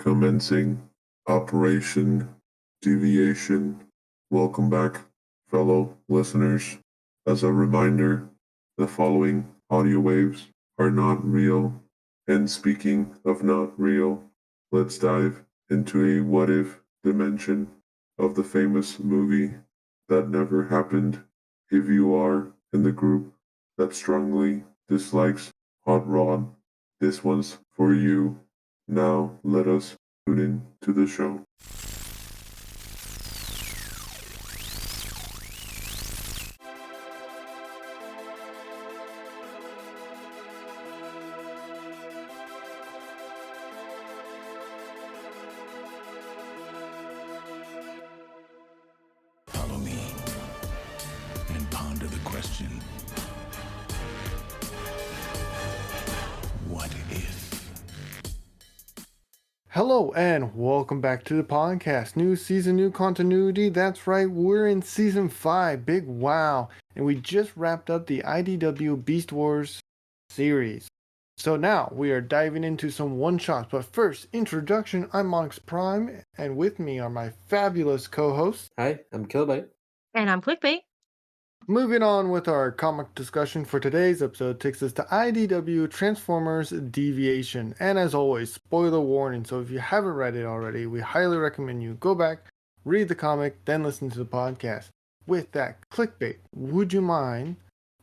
Commencing Operation Deviation. Welcome back, fellow listeners. As a reminder, the following audio waves are not real. And speaking of not real, let's dive into a what if dimension of the famous movie that never happened. If you are in the group that strongly dislikes Hot Rod, this one's for you. Now let us tune in to the show. Follow me and ponder the question. What if? Hello and welcome back to the podcast. New season, new continuity. That's right, we're in season 5. Big wow. And we just wrapped up the IDW Beast Wars series. So now we are diving into some one-shots. But first, introduction. I'm Onyx Prime, and with me are my fabulous co-hosts. Hi, I'm Killobyte. And I'm Clickbait. Moving on with our comic discussion for today's episode takes us to IDW Transformers Deviation. And as always, spoiler warning, so if you haven't read it already, we highly recommend you go back, read the comic, then listen to the podcast. With that, Clickbait, would you mind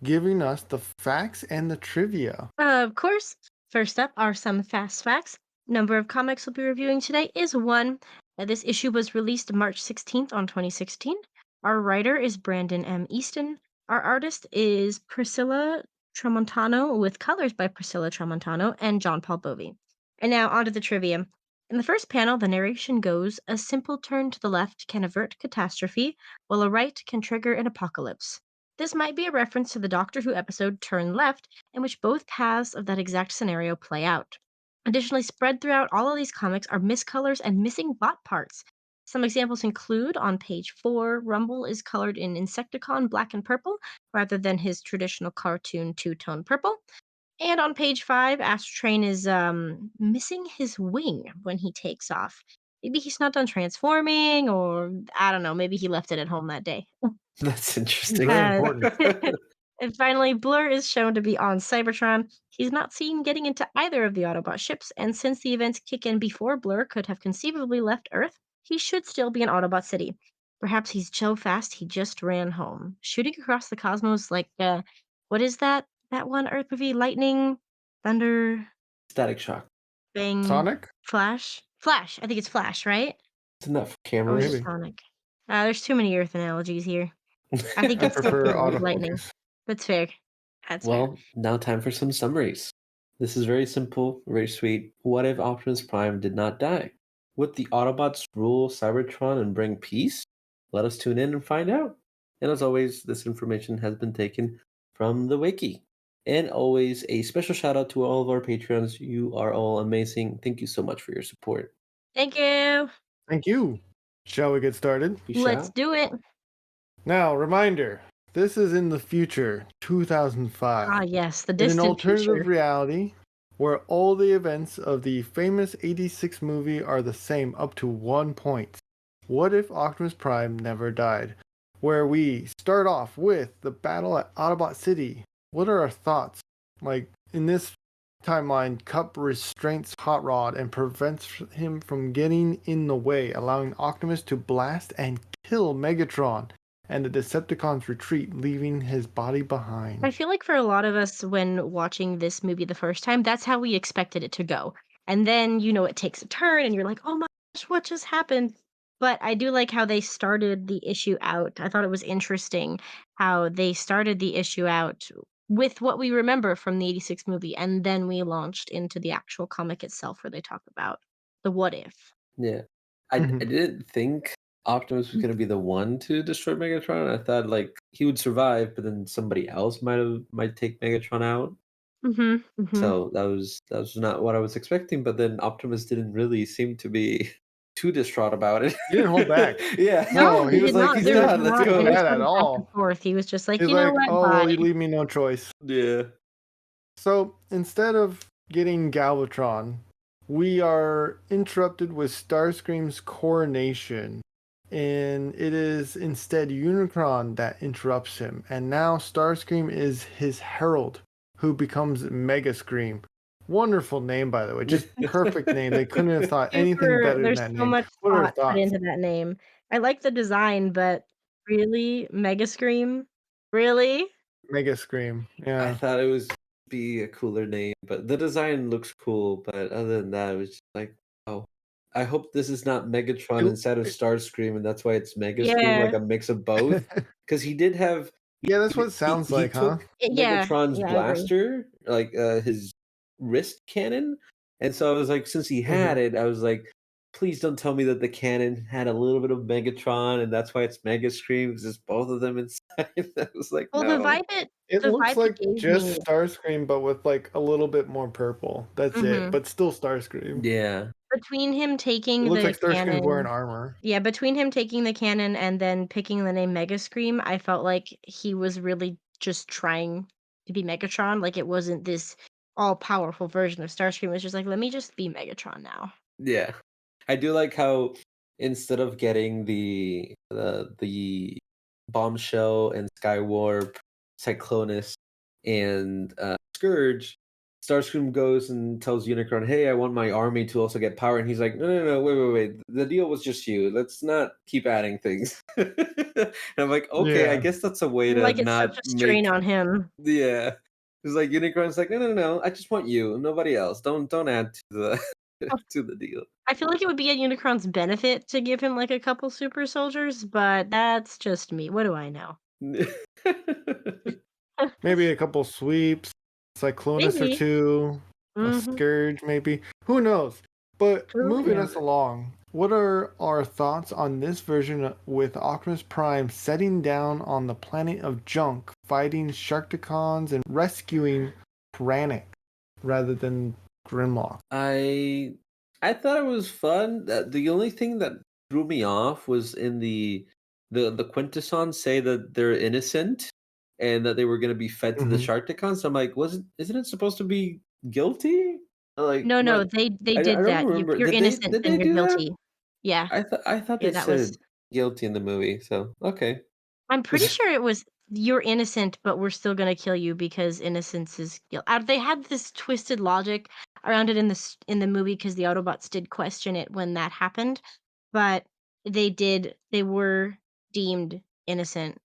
giving us the facts and the trivia? Of course. First up are some fast facts. Number of comics we'll be reviewing today is 1. This issue was released March 16th on 2016. Our writer is Brandon M. Easton. Our artist is Priscilla Tramontano, with colors by Priscilla Tramontano and John Paul Bovey. And now onto the trivia. In the first panel, the narration goes, "A simple turn to the left can avert catastrophe, while a right can trigger an apocalypse." This might be a reference to the Doctor Who episode Turn Left, in which both paths of that exact scenario play out. Additionally, spread throughout all of these comics are miscolors and missing bot parts. Some examples include on page 4, Rumble is colored in Insecticon black and purple rather than his traditional cartoon two-tone purple. And on page 5, Astrotrain is missing his wing when he takes off. Maybe he's not done transforming, or I don't know, maybe he left it at home that day. That's interesting. Very Uh, important. And finally, Blur is shown to be on Cybertron. He's not seen getting into either of the Autobot ships, and since the events kick in before Blur could have conceivably left Earth, he should still be in Autobot City. Perhaps he's so fast he just ran home. Shooting across the cosmos like, what is that? That one Earth movie? Lightning? Thunder? Static shock. Bang? Sonic? Flash? Flash. I think it's Flash, right? It's enough Or cameras. is it Maybe. Sonic? There's too many Earth analogies here. I think I it's prefer definitely lightning. autofocus. That's fair. That's fair. Well, now time for some summaries. This is very simple, very sweet. What if Optimus Prime did not die? Would the Autobots rule Cybertron and bring peace? Let us tune in and find out. And as always, this information has been taken from the wiki. And always, a special shout out to all of our Patreons. You are all amazing. Thank you so much for your support. Thank you. Thank you. Shall we get started? You Let's shall. do it. Now, reminder, this is in the future, 2005. Ah, yes, the In an distant alternative future. reality where all the events of the famous 86 movie are the same up to 1 point. What if Optimus Prime never died? Where we start off with the battle at Autobot City. What are our thoughts? Like, in this timeline, Cup restrains Hot Rod and prevents him from getting in the way, allowing Optimus to blast and kill Megatron, and the Decepticons retreat, leaving his body behind. I feel like for a lot of us, when watching this movie the first time, that's how we expected it to go. And then, it takes a turn and you're like, oh my gosh, what just happened? But I do like how they started the issue out. I thought it was interesting how they started the issue out with what we remember from the 86 movie. And then we launched into the actual comic itself where they talk about the what if. Yeah. I Mhm. didn't think Optimus was going to be the one to destroy Megatron. I thought like he would survive, but then somebody else might take Megatron out. Mm-hmm, mm-hmm. So that was not what I was expecting. But then Optimus didn't really seem to be too distraught about it. He didn't hold back. Yeah, No, he he was did like, not. he's There was done, let's not go. any Bad sort at of back all. and forth. He was just like, He's you know like, what? oh, well, Bye. you leave me no choice. Yeah. So instead of getting Galvatron, we are interrupted with Starscream's coronation. And it is instead Unicron that interrupts him. And now Starscream is his herald, who becomes Mega Scream. Wonderful name, by the way. Just perfect name. They couldn't have thought anything better than There's that so name. much What are your thought put thoughts? into that name. I like the design, but really? Mega Scream? Really? Mega Scream. I Yeah. thought it was be a cooler name, but the design looks cool. But other than that, it was just like, oh, I hope this is not Megatron inside of It- Starscream, and that's why it's Mega Scream, Yeah. like a mix of both. Because he did have yeah, that's what it sounds he like, huh? took Yeah. Megatron's Yeah, I agree. blaster, like his wrist cannon, and so I was like, since he had Mhm. it, I was like, please don't tell me that the cannon had a little bit of Megatron, and that's why it's Mega Scream. It's just both of them inside. I was like, Well, no. It the looks vibe it like gave just me Starscream, but with like a little bit more purple. That's it. Mhm. But still Starscream. Yeah. Between him It taking looks the like Starscream's wearing cannon armor. Yeah, between him taking the cannon and then picking the name Mega Scream, I felt like he was really just trying to be Megatron. Like, it wasn't this all-powerful version of Starscream. It was just like, "Let me just be Megatron now." Yeah. I do like how instead of getting the bombshell and Skywarp, Cyclonus, and Scourge, Starscream goes and tells Unicron, "Hey, I want my army to also get power," and he's like, "No, no, no, wait. The deal was just you. Let's not keep adding things." And I'm like, okay, I Yeah. guess that's a way to Like, it's such not a strain make on him. yeah. It's like Unicron's like, no, no, no. I just want you, nobody else. Don't add to the to the deal. I feel like it would be at Unicron's benefit to give him, like, a couple super soldiers, but that's just me. What do I know? Maybe a couple sweeps, Cyclonus or Maybe. two, a Mhm. Scourge maybe. Who knows? But Truly moving us knows. along, what are our thoughts on this version with Optimus Prime setting down on the planet of junk, fighting Sharkticons and rescuing Pranic rather than Grimlock? I I thought it was fun. The only thing that threw me off was in the Quintessons say that they're innocent and that they were going to be fed to the Hmm. Sharkticons. I'm like, isn't it supposed to be guilty? Like, No, no, what? they I did don't that. If remember. you're innocent, Did then they you're do that? guilty. Yeah. I thought Yeah, they that was said guilty in the movie. So okay. I'm pretty sure it was you're innocent, but we're still gonna kill you because innocence is guilt. They had this twisted logic around it in the movie because the Autobots did question it when that happened, but they were deemed innocent,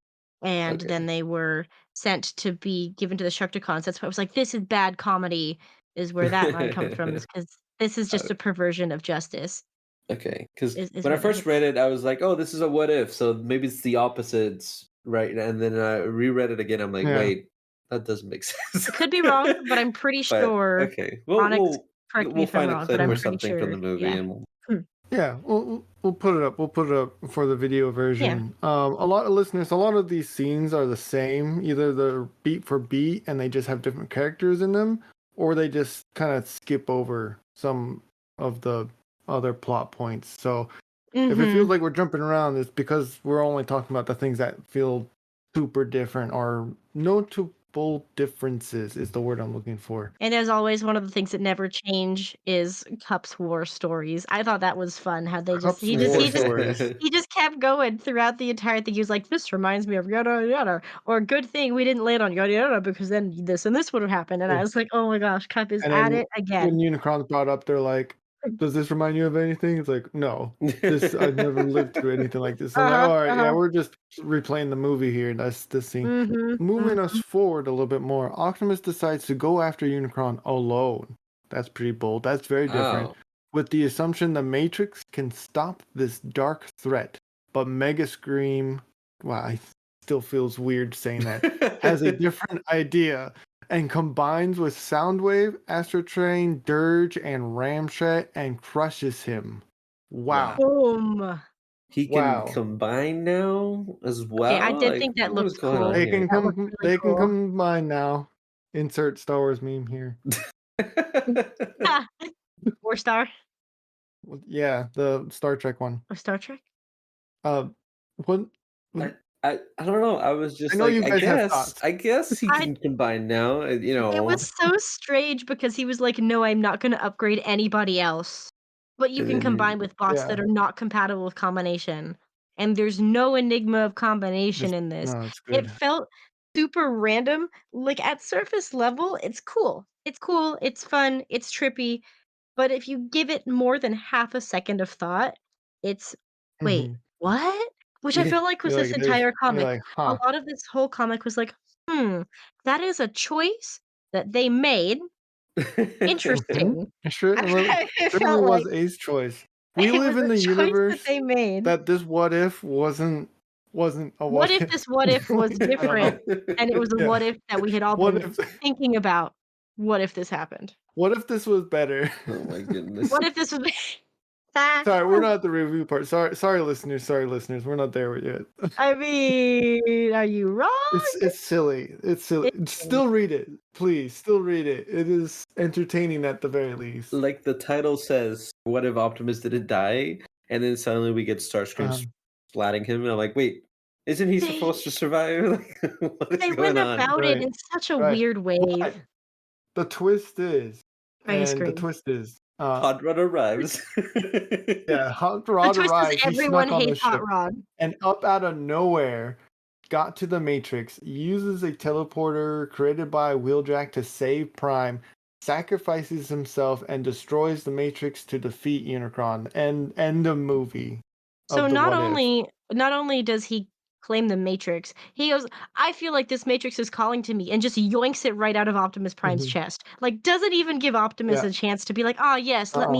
and then Okay. they were sent to be given to the Sharkticons. That's why I was like, "This is bad comedy," is where that line comes from, is because this is just a perversion of justice, Okay, because is when I where that first read it, I was like, "Oh, this is a what if," so maybe it's the opposites, right? And then I reread it again. I'm like, Yeah. "Wait, that doesn't make sense." I could be wrong, but I'm pretty But sure okay, Onyx correct me we'll if I'm find a wrong, but clip I'm or pretty something from sure the movie, yeah. and we'll. Hmm, Yeah, we'll put it up. We'll put it up for the video yeah. version. A lot of listeners, a lot of these scenes are the same. Either they're beat for beat and they just have different characters in them, or they just kind of skip over some of the other plot points. So if it feels Mhm. like we're jumping around, it's because we're only talking about the things that feel super different or notable differences is the word I'm looking for. And as always, one of the things that never change is Cup's war stories. I thought that was fun how they just Cup's war stories. he just kept going throughout the entire thing. He was like, "This reminds me of yada yada," or "Good thing we didn't land on yada yada because then this and this would have happened." And I was like, "Oh my gosh, Cup is And at then it when again." Unicron's brought up, they're like, "Does this remind you of anything?" It's like, "No, this I've never lived through anything like this." I'm like, Uh-huh, "All right, yeah, uh-huh. we're just replaying the movie here. That's the scene." Mhm, Moving us mhm. forward a little bit more, Optimus decides to go after Unicron alone. That's pretty bold. That's very different. Oh. With the assumption the Matrix can stop this dark threat, but Mega Scream, wow, it still feels weird saying that, has a different idea and combines with Soundwave, Astrotrain, Dirge, and Ramshat and crushes him. Wow. Wow. Boom. He can Wow. combine now as Okay, I well? did Like, think that what is looked going on cool. here? That looked really They can cool. combine now. Insert Star Wars meme here. Ah, 4-star Well, yeah, the Star Trek one. of Star Trek? Uh, what? what- I I don't know. I was I just know like, you guys have thoughts. I guess he I can combine now. It was so strange because he was like, "No, I'm not gonna upgrade anybody else, but you And can then combine with bots that Yeah. are not compatible with combination." And there's no enigma of combination It's in this. no, it's It good. felt super random. Like, at surface level, it's cool. It's cool, it's fun, it's trippy, but if you give it more than half a second of thought, it's, "Wait, Mhm. what?" Which I yeah. feel like was this entire You're comic. like, A "Huh." lot of this whole comic was like, "Hmm, that is a choice that they made. Mhm. Interesting." It sure well, It certainly felt like was A's choice. We it was live in a the choice that universe they made. that this what if wasn't a What what if if. this what if was I don't different, know. and it was a Yeah. what if that we had all What been if thinking about? What if this happened? what if this was better? Oh my goodness. What if this was Sorry, we're not at the review part. Sorry, listeners. Sorry, listeners. We're not there yet. I mean, are you wrong? It's silly. It's silly. It Still read it, please. Still read it. It is entertaining at the very least. Like the title says, "What if Optimus didn't die?" And then suddenly we get Starscream Um, splatting him, and I'm like, "Wait, isn't he they supposed to survive? Like, what is they going went on?" about it right, in such a right. weird way. But the twist is, I agree. Hot Rod arrives. yeah, Hot The Rod twist is arrives. He everyone snuck on the hates Hot ship Rod. and up out of nowhere got to the Matrix, uses a teleporter created by Wheeljack to save Prime, sacrifices himself, and destroys the Matrix to defeat Unicron. And end of movie So of the what if. not only does he claim the Matrix, he goes, "I feel like this Matrix is calling to me," and just yoinks it right out of Optimus Prime's Mhm. chest. Like, doesn't even give Optimus Yeah. a chance to be like, "Ah, yes, Uh-uh.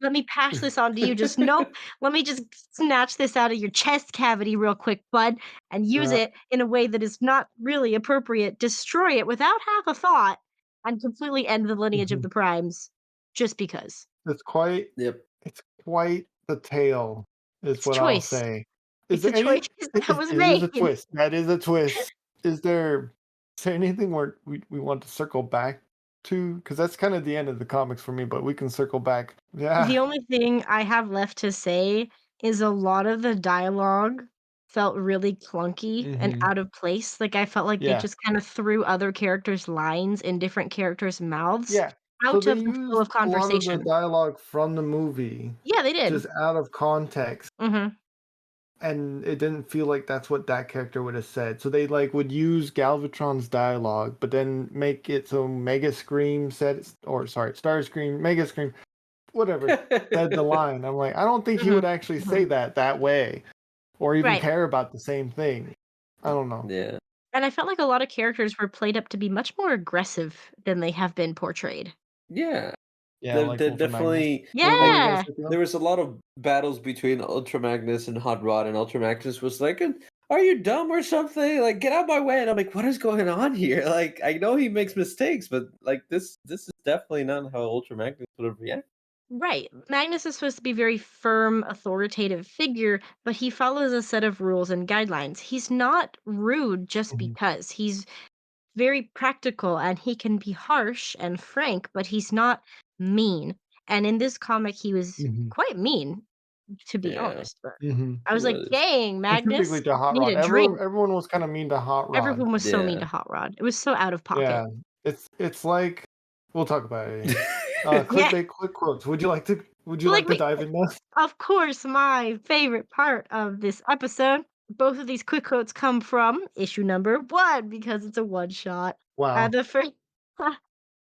let me pass this on to you." Just, "Nope, let me just snatch this out of your chest cavity real quick, bud, and use Yeah. it in a way that is not really appropriate. Destroy it without half a thought, and completely end the lineage of Mhm. the Primes just because." It's quite Yep. it's quite the tale, is It's what I'll choice. say. Is It's a there choice any that was it is made. a twist. That is a twist. Is there anything where we want to circle back to? Because that's kind of the end of the comics for me, but we can circle back. Yeah. The only thing I have left to say is a lot of the dialogue felt really clunky and Mhm. out of place. Like, I felt like they Yeah. just kind of threw other characters' lines in different characters' mouths Yeah. So out they of the flow used of a lot of the conversation. dialogue from the movie Yeah, they did. just out of context. Mhm. And it didn't feel like that's what that character would have said. So they like would use Galvatron's dialogue, but then make it so Mega Scream said, or sorry, Starscream, Mega Scream, whatever, said the line. I'm like, I don't think he Mhm. would actually say Mhm. that way, or even Right. care about the same thing. I don't know. Yeah. And I felt like a lot of characters were played up to be much more aggressive than they have been portrayed. Yeah. Yeah, There like there Ultra Magnus. definitely What were you like gonna Yeah! say, Theo? there was a lot of battles between Ultra Magnus and Hot Rod, and Ultra Magnus was like, "Are you dumb or something? Like, get out my way!" And I'm like, "What is going on here?" Like, I know he makes mistakes, but like this is definitely not how Ultra Magnus would have reacted. Right. Magnus is supposed to be very firm, authoritative figure, but he follows a set of rules and guidelines. He's not rude just Mhm, because. He's very practical and he can be harsh and frank, but he's not mean. And in this comic, he was mhm, quite mean, to be Yeah, honest. But mhm. I he was like, was. dang, Specifically Magnus, to Hot you need Rod. a drink. Everyone was kind of mean to Hot Rod. Everyone was so mean Yeah. to Hot Rod. It was so out of Yeah, pocket. it's like we'll talk about it. Yeah. Yeah. Clickbait, quick quotes. Would you Like like to me. dive in now? Of course, my favorite part of this episode. Both of these quick quotes come from issue number 1 because it's a one shot. Wow. The first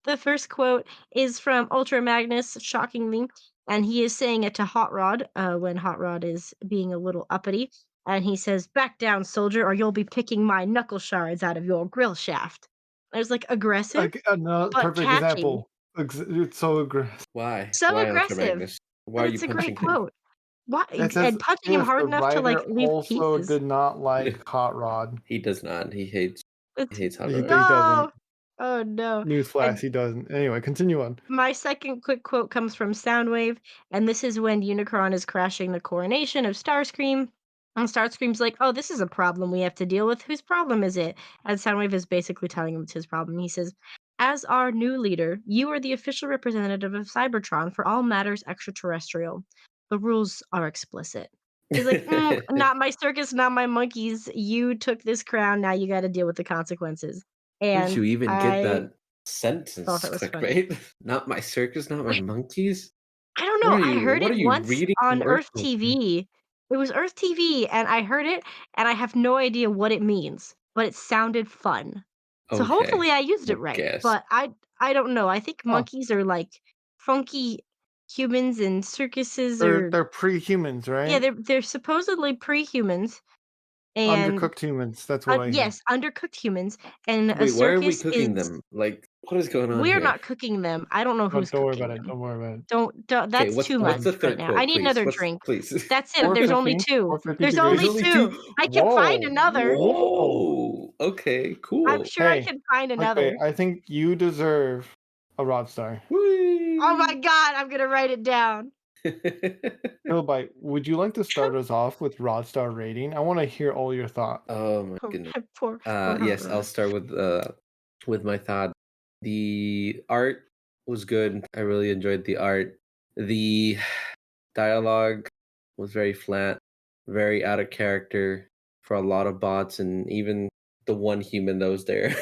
the first quote is from Ultra Magnus, shockingly, and he is saying it to Hot Rod when Hot Rod is being a little uppity, and he says, "Back down, soldier, or you'll be picking my knuckle shards out of your grill shaft." It was like aggressive Like another but perfect catchy. example. It's so aggressive. Why? So Why Ultra aggressive, Magnus? Why but are you it's a great punching him? quote. Why It's as and punching him if hard the enough to, like, writer leave also pieces. did not like Hot Rod. He does not. He It's hates Hot He, Rod. he doesn't. no! Oh, no, Newsflash, and he doesn't. Anyway, continue on. my second quick quote comes from Soundwave, and this is when Unicron is crashing the coronation of Starscream, and Starscream's like, "Oh, this is a problem we have to deal with. Whose problem is it?" And Soundwave is basically telling him it's his problem. He says, "As our new leader, you are the official representative of Cybertron for all matters extraterrestrial. The rules are explicit." He's like, not my circus, not my monkeys. You took this crown. Now you got to deal with the consequences. Where did And you even get I that thought sentence, that was funny. clickbait? Not my circus, not my monkeys. I don't know. I heard What it are you once reading on from Earth Earth Culture? TV. It was Earth TV, and I heard it, and I have no idea what it means, but it sounded fun. So Okay, hopefully I used I it right, guess. but I don't know. I think Oh, monkeys are like funky humans, and circuses they're are they're pre-humans, yeah, right? they're supposedly pre-humans, and Undercooked humans. That's what I hear. yes, undercooked humans, and a Wait, why are we circus cooking is them? Like, what is going on we're here? not cooking them. I don't know who's Don't worry about cooking it. them. Don't worry about it. Don't Okay, that's too what's much the right third now. I quote, need please? another What's drink. please? That's it, there's only 450. 2. 450 There's There's only degrees. only 2. two. I can find Whoa, another. whoa. Okay, I'm cool. sure I Hey, can find clickbait. another. I think you deserve a Rod Star. Oh my Whee! god, I'm gonna write it down. Kilbyte, would you like to start us off with Rod Star rating? I want to hear all your thoughts. Oh my Oh, goodness. my poor Yes, I'll heart. start with my thought. The art was good. I really enjoyed the art. The dialogue was very flat, very out of character for a lot of bots and even the one human that was there.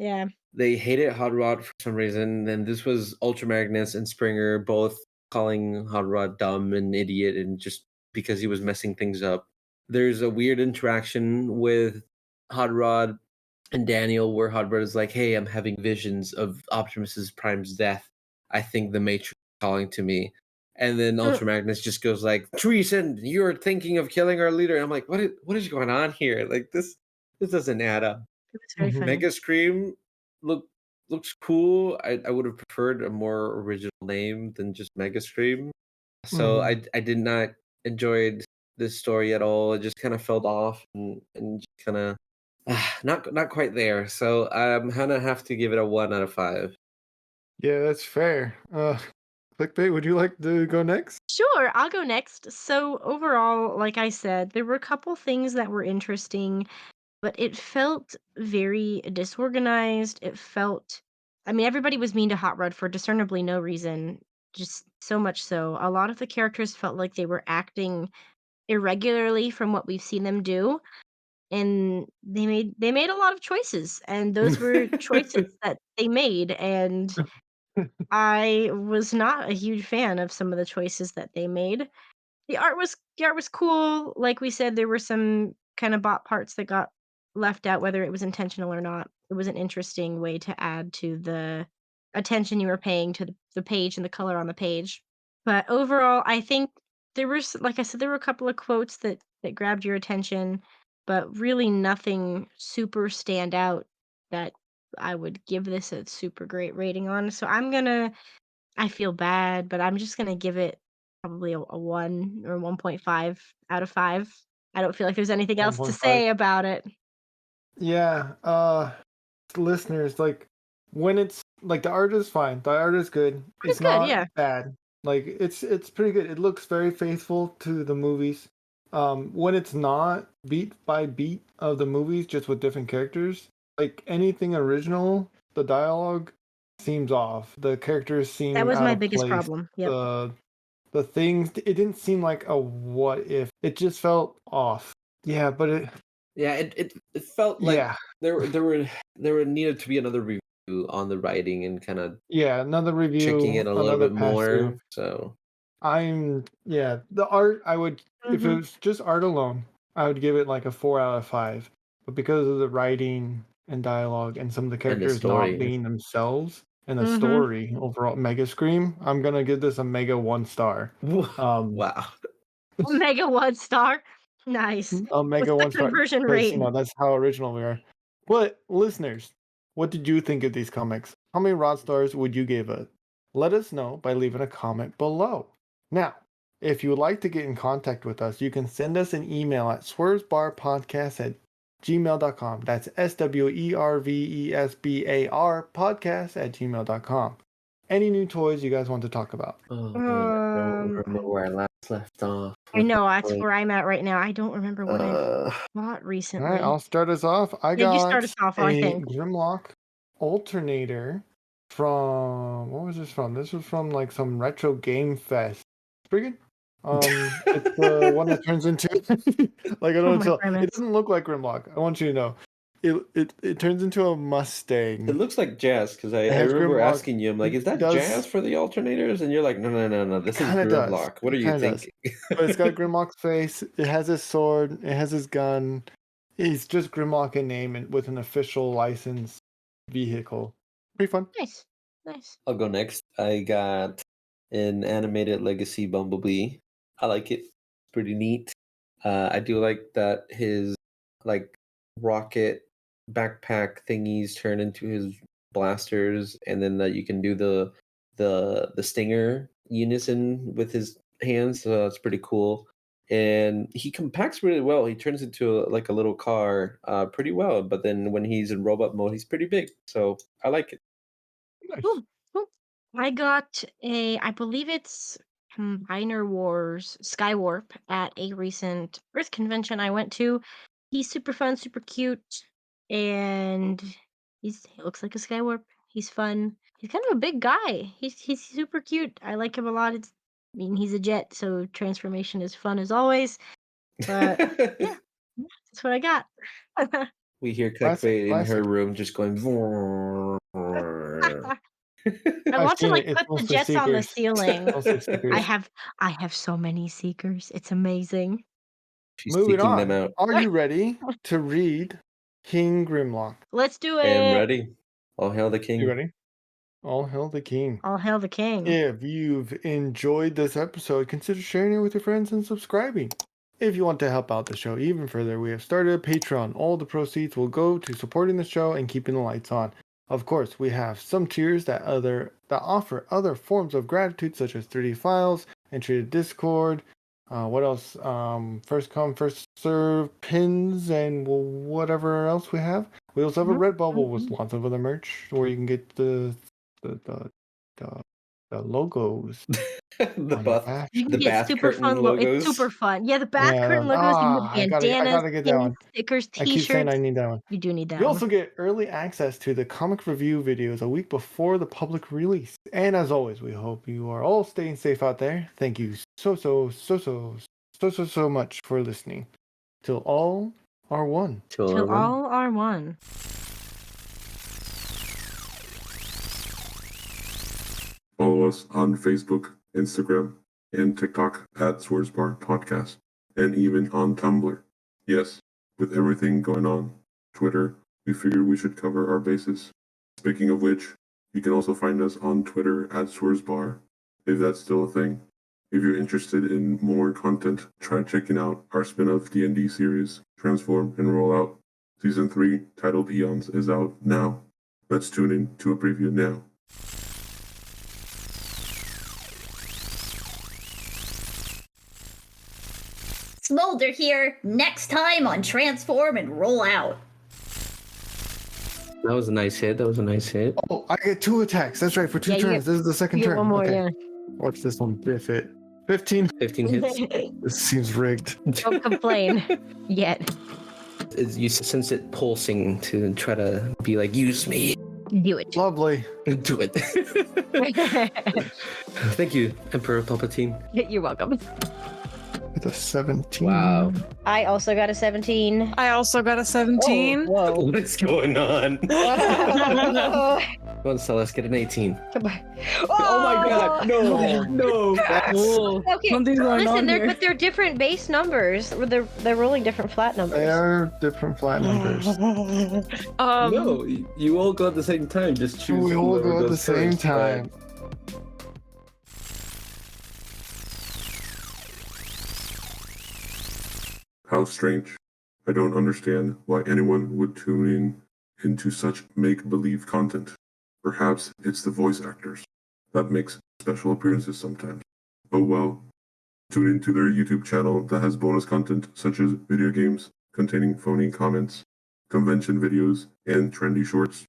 Yeah. They hated Hot Rod for some reason, and this was Ultra Magnus and Springer both calling Hot Rod dumb and idiot and just because he was messing things up. There's a weird interaction with Hot Rod and Daniel where Hot Rod is like, "Hey, I'm having visions of Optimus Prime's death. I think the Matrix is calling to me." And then Mm, Ultra Magnus just goes like, "Treason! You're thinking of killing our leader." And I'm like, what is going on here? Like this doesn't add up. it was very funny. Mega Scream look looks cool. I would have preferred a more original name than just Mega Scream. So Mhm. I did not enjoy this story at all. It just kind of felt off and just kind of not quite there. So I'm gonna have to give it a 1 out of 5. Yeah, that's fair. Clickbait, would you like to go next? Sure, I'll go next. So overall, like I said, there were a couple things that were interesting, but it felt very disorganized. It felt I mean, everybody was mean to Hot Rod for discernibly no reason, just so much so. A lot of the characters felt like they were acting irregularly from what we've seen them do, and they made a lot of choices, and those were choices that they made, and I was not a huge fan of some of the choices that they made. The art was cool. Like we said, there were some kind of bot parts that got left out, whether it was intentional or not. It was an interesting way to add to the attention you were paying to the page and the color on the page. But overall, I think like I said, there were a couple of quotes that grabbed your attention, but really nothing super stand out that I would give this a super great rating on. So I feel bad, but I'm just gonna give it probably a 1 or 1.5 out of 5. I don't feel like there's anything else to 1.5. say about it. Yeah, listeners, like when it's like the art is fine. The art is good. It's It's good, not yeah. bad. Like it's pretty good. It looks very faithful to the movies. When it's not beat by beat of the movies, just with different characters, like anything original, the dialogue seems off. The characters That seem was out my of biggest place. problem. Yep. The things it didn't seem like a what if. It just felt off. Yeah, but Yeah, it felt like yeah. there needed to be another review on the writing and kind of Yeah, another checking review, it a little another bit pass more. through. So The art I would if it Mhm. was just art alone, I would give it like a 4 out of 5. But because of the writing and dialogue and some of the and the characters not story. being themselves and the Mhm. story overall, Mega Scream, I'm gonna give this a mega 1 star. Um, Wow. Mega 1 star. Nice. a mega What's the 1 star conversion because rate? that's how original we are. But listeners, what did you think of these comics? How many rod stars would you give it? Let us know by leaving a comment below. Now, if you would like to get in contact with us, you can send us an email at swervesbarpodcast@gmail.com. That's SWERVESBAR podcast@gmail.com. Any new toys you guys want to talk about? Oh man, I don't Um, remember where I last left off. I With know, that's like, where I'm at right now. I don't remember what I've uh, bought All right, recently. I'll start us off. I Yeah, you start got us off, I a think. Grimlock alternator from what was this from? This was from like some retro game fest. It's pretty good. It's the one that turns into like I Oh don't my tell. It goodness. doesn't look like Grimlock. I want you to know. It turns into a Mustang. It looks like Jazz because I has remember Grimlock. asking you, I'm like, is It that does. Jazz for the alternators? And you're like, no, this is Kind of does. Grimlock. What are It you kind of does. thinking? But it's got Grimlock's face. It has his sword. It has his gun. He's just Grimlock in name and with an official licensed vehicle. Pretty fun. Nice. Nice. I'll go next. I got an animated Legacy Bumblebee. I like it. It's pretty neat. I do like that his like rocket backpack thingies turn into his blasters, and then that you can do the stinger unison with his hands. So that's pretty cool. And he compacts really well. He turns into like a little car pretty well. But then when he's in robot mode, he's pretty big. So I like it. Nice. Cool. Cool. I got I believe it's Combiner Wars Skywarp at a recent Earth convention I went to. He's super fun, super cute, and he looks like a Skywarp. He's fun. He's kind of a big guy. He's super cute. I like him a lot. I mean, he's a jet, so transformation is fun as always. But yeah, that's what I got. We hear Classic. Clickbait in her Classic. room just going. I I've want to seen it. like It's put the mostly jets on the Seekers. ceiling. Mostly I Seekers. have so many seekers. It's amazing. She's Moving seeking them on. out. Are you ready to read King Grimlock? Let's do I am it. ready. All hail the You king. ready? All hail the king. All hail the king. If you've enjoyed this episode, consider sharing it with your friends and subscribing. If you want to help out the show even further, we have started a Patreon. All the proceeds will go to supporting the show and keeping the lights on. Of course, we have some tiers that offer other forms of gratitude, such as 3D files, entry to Discord. What else? First come, first serve, pins, and whatever else we have. We also have a Redbubble with lots of other merch where you can get the the logos the on your buff, back. You can the get bath super curtain fun. It's logos. super fun. Yeah, the bath Yeah. curtain logos and the I bandanas, gotta get that pins, one. stickers, I keep saying I T-shirts. need that one. You do need that You one. also get early access to the comic review videos a week before the public release. And as always, we hope you are all staying safe out there. Thank you so much for listening. Till all are one. Till all are one. Follow us on Facebook, Instagram, and TikTok at Swerve Podcast, and even on Tumblr. Yes, with everything going on Twitter, we figured we should cover our bases. Speaking of which, you can also find us on Twitter at Swerve if that's still a thing. If you're interested in more content, try checking out our spin-off D&D series, Transform and Roll Out. Season 3, titled Eons, is out now. Let's tune in to a preview now. Smolder here, next time on Transform and Roll Out. That was a nice hit. Oh, I get 2 attacks. That's right, for 2 Yeah, you turns. This is the second You get turn. one more, Okay. yeah. Watch this one biff it. 15. 15 hits. This seems rigged. Don't complain yet. You sense it pulsing to try to be like, use me. Do it. Lovely. Do it. Thank you, Emperor Palpatine. You're welcome. With a 17. Wow. I also got a 17. I also got a 17. Whoa. What is going on? Oh, Come on, Celeste, get an 18. come on. Oh my god, no. Oh. Okay, Something's going listen, on here. they're different base numbers. They're rolling different flat numbers. They are different flat numbers. No, you all go at the same time. Just choose. We all whoever go at the goes same first, time. How strange. I don't understand why anyone would tune in into such make-believe content. Perhaps it's the voice actors that makes special appearances sometimes. Oh well. Tune into their YouTube channel that has bonus content such as video games containing phony comments, convention videos, and trendy shorts.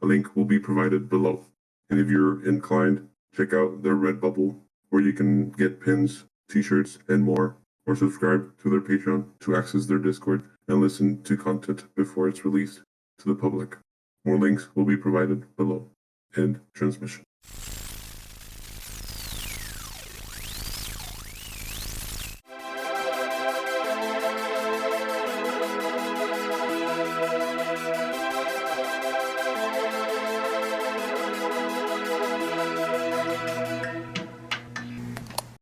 A link will be provided below. And if you're inclined, check out their Redbubble, where you can get pins, t-shirts, and more, or subscribe to their Patreon to access their Discord and listen to content before it's released to the public. More links will be provided below. End transmission.